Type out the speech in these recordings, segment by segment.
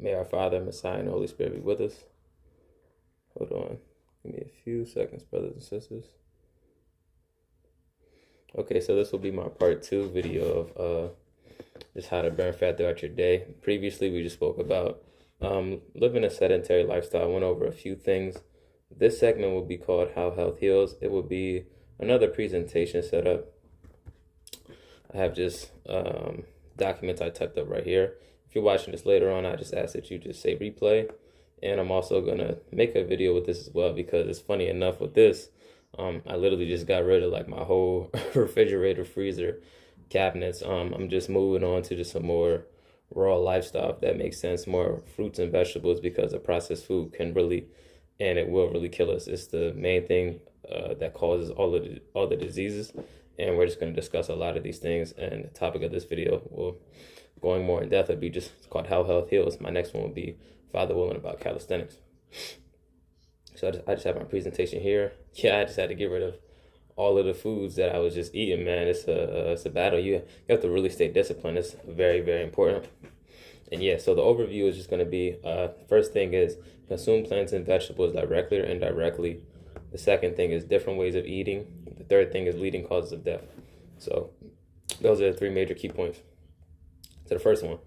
May our Father, Messiah, and Holy Spirit be with us. Hold on. Give me a few seconds, brothers and sisters. Okay, so this will be my part 2 video of just how to burn fat throughout your day. Previously, we just spoke about living a sedentary lifestyle. I went over a few things. This segment will be called How Health Heals. It will be another presentation set up. I have just documents I typed up right here. If you're watching this later on, I just ask that you just say replay. And I'm also going to make a video with this as well, because it's funny enough with this. I literally just got rid of like my whole refrigerator, freezer, cabinets. I'm just moving on to just some more raw lifestyle, if that makes sense. More fruits and vegetables, because the processed food can really, and it will really kill us. It's the main thing that causes all the diseases. And we're just going to discuss a lot of these things. And the topic of this video will, going more in depth, would be just called How Health Heals. My next one will be Father Willing about calisthenics. So I just have my presentation here. Yeah, I just had to get rid of all of the foods that I was just eating, man. It's a battle. You have to really stay disciplined. It's very, very important. And yeah, so the overview is just going to be, first thing is consume plants and vegetables directly or indirectly. The second thing is different ways of eating. The third thing is leading causes of death. So those are the three major key points. So the first one,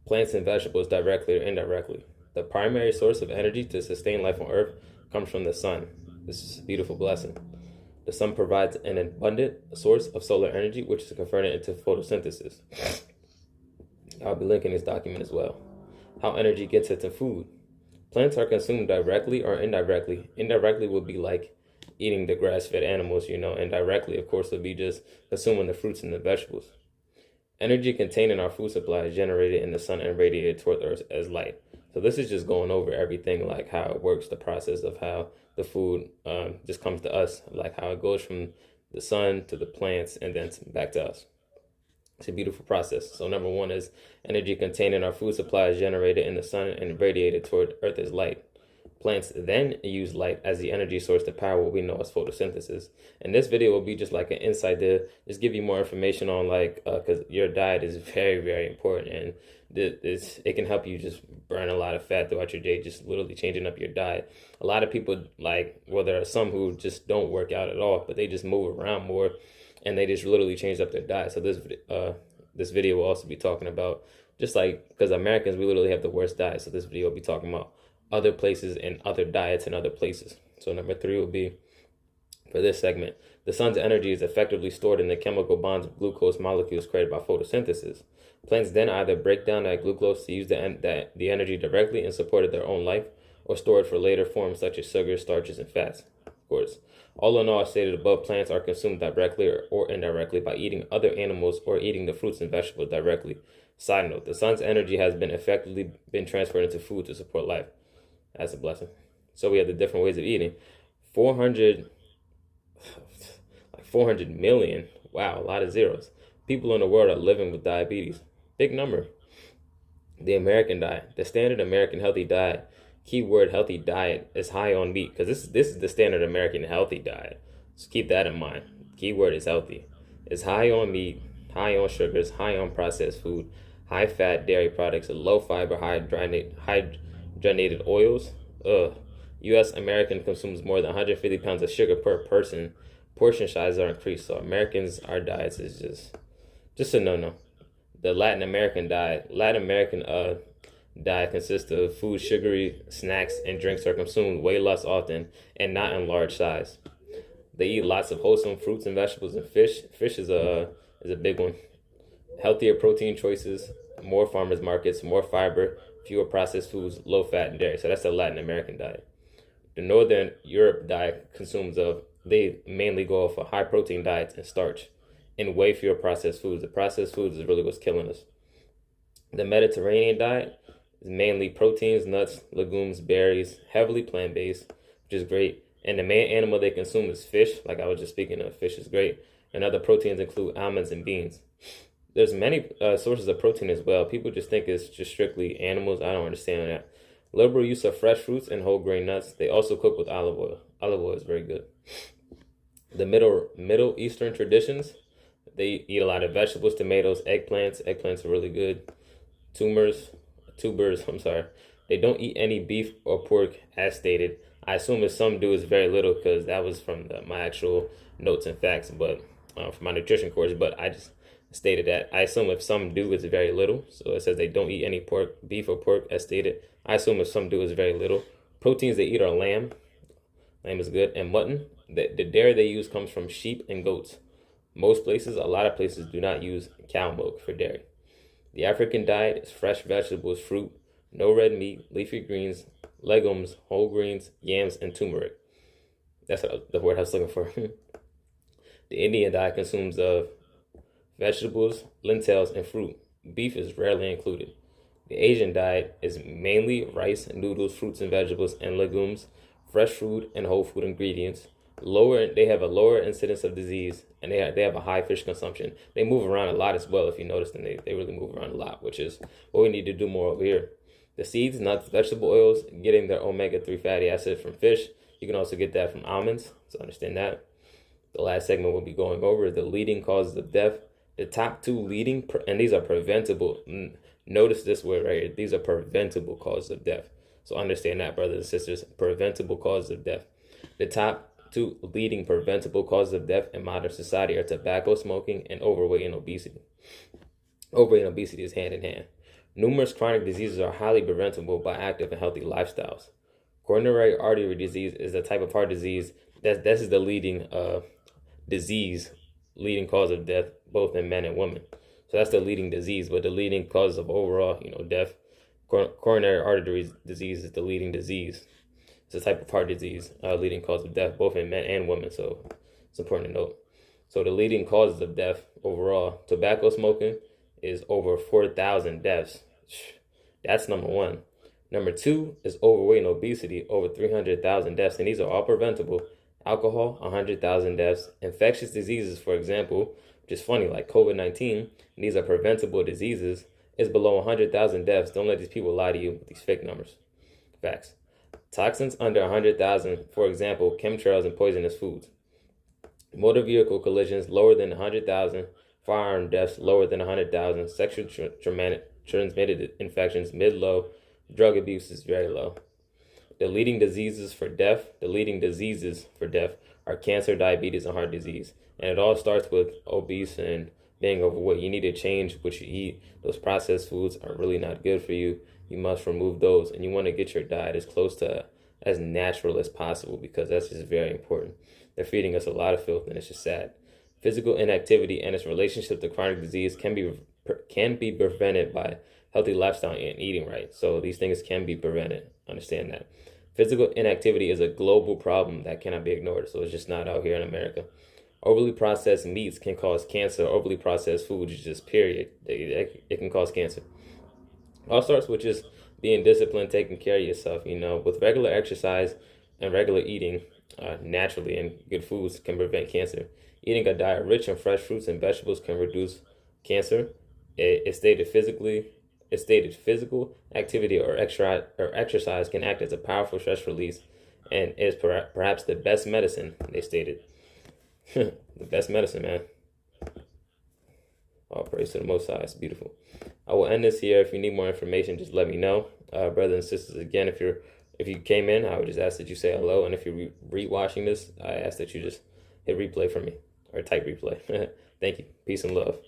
plants and vegetables directly or indirectly. The primary source of energy to sustain life on Earth comes from the sun. This is a beautiful blessing. The sun provides an abundant source of solar energy, which is converted into photosynthesis. I'll be linking this document as well. How energy gets into food. Plants are consumed directly or indirectly. Indirectly would be like eating the grass-fed animals, Indirectly, of course, would be just consuming the fruits and the vegetables. Energy contained in our food supply is generated in the sun and radiated toward Earth as light. So this is just going over everything, like how it works, the process of how the food just comes to us, like how it goes from the sun to the plants and then back to us. It's a beautiful process. So number one is energy contained in our food supply is generated in the sun and radiated toward Earth as light. Plants then use light as the energy source to power what we know as photosynthesis. And this video will be just like an insight to just give you more information on because your diet is very, very important. And it can help you just burn a lot of fat throughout your day, just literally changing up your diet. A lot of people there are some who just don't work out at all, but they just move around more and they just literally change up their diet. So this video will also be talking about, just like, because Americans, we literally have the worst diet. So this video will be talking about other places and other diets in other places. So number 3 will be, for this segment, the sun's energy is effectively stored in the chemical bonds of glucose molecules created by photosynthesis. Plants then either break down that glucose to use the energy directly in support of their own life, or store it for later forms such as sugars, starches, and fats. Of course, all in all, as stated above, plants are consumed directly or indirectly by eating other animals or eating the fruits and vegetables directly. Side note, the sun's energy has been effectively transferred into food to support life. That's a blessing. So we have the different ways of eating. 400 million. Wow, a lot of zeros. People in the world are living with diabetes. Big number. The American diet, the standard American healthy diet, keyword healthy diet, is high on meat, because this is the standard American healthy diet. So keep that in mind. Keyword is healthy. It's high on meat, high on sugars, high on processed food, high fat dairy products, low fiber, hydrogenated oils. U.S. American consumes more than 150 pounds of sugar per person. Portion sizes are increased. So Americans, our diets is just a no-no. The Latin American diet consists of food, sugary snacks, and drinks are consumed way less often and not in large size. They eat lots of wholesome fruits and vegetables and fish. Fish is a big one. Healthier protein choices, more farmers markets, more fiber, fewer processed foods, low fat, and dairy. So that's the Latin American diet. The Northern Europe diet they mainly go off of high protein diets and starch and way fewer processed foods. The processed foods is really what's killing us. The Mediterranean diet is mainly proteins, nuts, legumes, berries, heavily plant-based, which is great. And the main animal they consume is fish. Like I was just speaking of, fish is great. And other proteins include almonds and beans. There's many sources of protein as well. People just think it's just strictly animals. I don't understand that. Liberal use of fresh fruits and whole grain nuts. They also cook with olive oil. Olive oil is very good. The Middle Eastern traditions, they eat a lot of vegetables, tomatoes, eggplants. Eggplants are really good. Tumors, two birds. I'm sorry. They don't eat any beef or pork as stated. I assume if some do, it's very little because that was from my actual notes and facts, but from my nutrition course. But I just stated that I assume if some do, it's very little. So it says they don't eat any beef or pork as stated. I assume if some do, it's very little. Proteins they eat are lamb. Lamb is good, and mutton. The dairy they use comes from sheep and goats. Most places, a lot of places, do not use cow milk for dairy. The African diet is fresh vegetables, fruit, no red meat, leafy greens, legumes, whole grains, yams, and turmeric. That's the word I was looking for. The Indian diet consumes of vegetables, lentils, and fruit. Beef is rarely included. The Asian diet is mainly rice, noodles, fruits and vegetables, and legumes, fresh food, and whole food ingredients. They have a lower incidence of disease, and they have a high fish consumption. They move around a lot as well. If you notice, and they really move around a lot, which is what we need to do more over here. The seeds, nuts, vegetable oils, getting their omega-3 fatty acid from fish. You can also get that from almonds, so understand that. The last segment we'll be going over is the leading causes of death. The top two leading, and these are preventable. Notice this word right here. These are preventable causes of death. So understand that, brothers and sisters, preventable causes of death. The top two leading preventable causes of death in modern society are tobacco smoking and overweight and obesity. Overweight and obesity is hand in hand. Numerous chronic diseases are highly preventable by active and healthy lifestyles. Coronary artery disease is a type of heart disease that is the leading leading cause of death, both in men and women. So that's the leading disease, but the leading cause of overall, death, coronary artery disease is the leading disease. It's a type of heart disease, leading cause of death, both in men and women. So it's important to note. So the leading causes of death overall, tobacco smoking is over 4,000 deaths. That's number one. Number two is overweight and obesity, over 300,000 deaths, and these are all preventable. Alcohol, 100,000 deaths. Infectious diseases, for example, which is funny, like COVID-19, and these are preventable diseases, is below 100,000 deaths. Don't let these people lie to you with these fake numbers. Facts. Toxins under 100,000, for example, chemtrails and poisonous foods. Motor vehicle collisions lower than 100,000. Firearm deaths lower than 100,000. Sexually transmitted infections mid-low. Drug abuse is very low. The leading diseases for death are cancer, diabetes, and heart disease. And it all starts with obese and being overweight. You need to change what you eat. Those processed foods are really not good for you. You must remove those, and you want to get your diet as close to as natural as possible, because that's just very important. They're feeding us a lot of filth, and it's just sad. Physical inactivity and its relationship to chronic disease can be prevented by healthy lifestyle and eating right. So these things can be prevented. Understand that. Physical inactivity is a global problem that cannot be ignored. So it's just not out here in America. Overly processed meats can cause cancer. Overly processed foods, just period. It can cause cancer. All starts with just being disciplined, taking care of yourself. With regular exercise and regular eating, naturally, and good foods can prevent cancer. Eating a diet rich in fresh fruits and vegetables can reduce cancer. It's stated physical activity or exercise can act as a powerful stress release, and is perhaps the best medicine. They stated, the best medicine, man. All praise to the Most High. It's beautiful. I will end this here. If you need more information, just let me know, brothers and sisters. Again, if you came in, I would just ask that you say hello, and if you're re-watching this, I ask that you just hit replay for me or type replay. Thank you. Peace and love.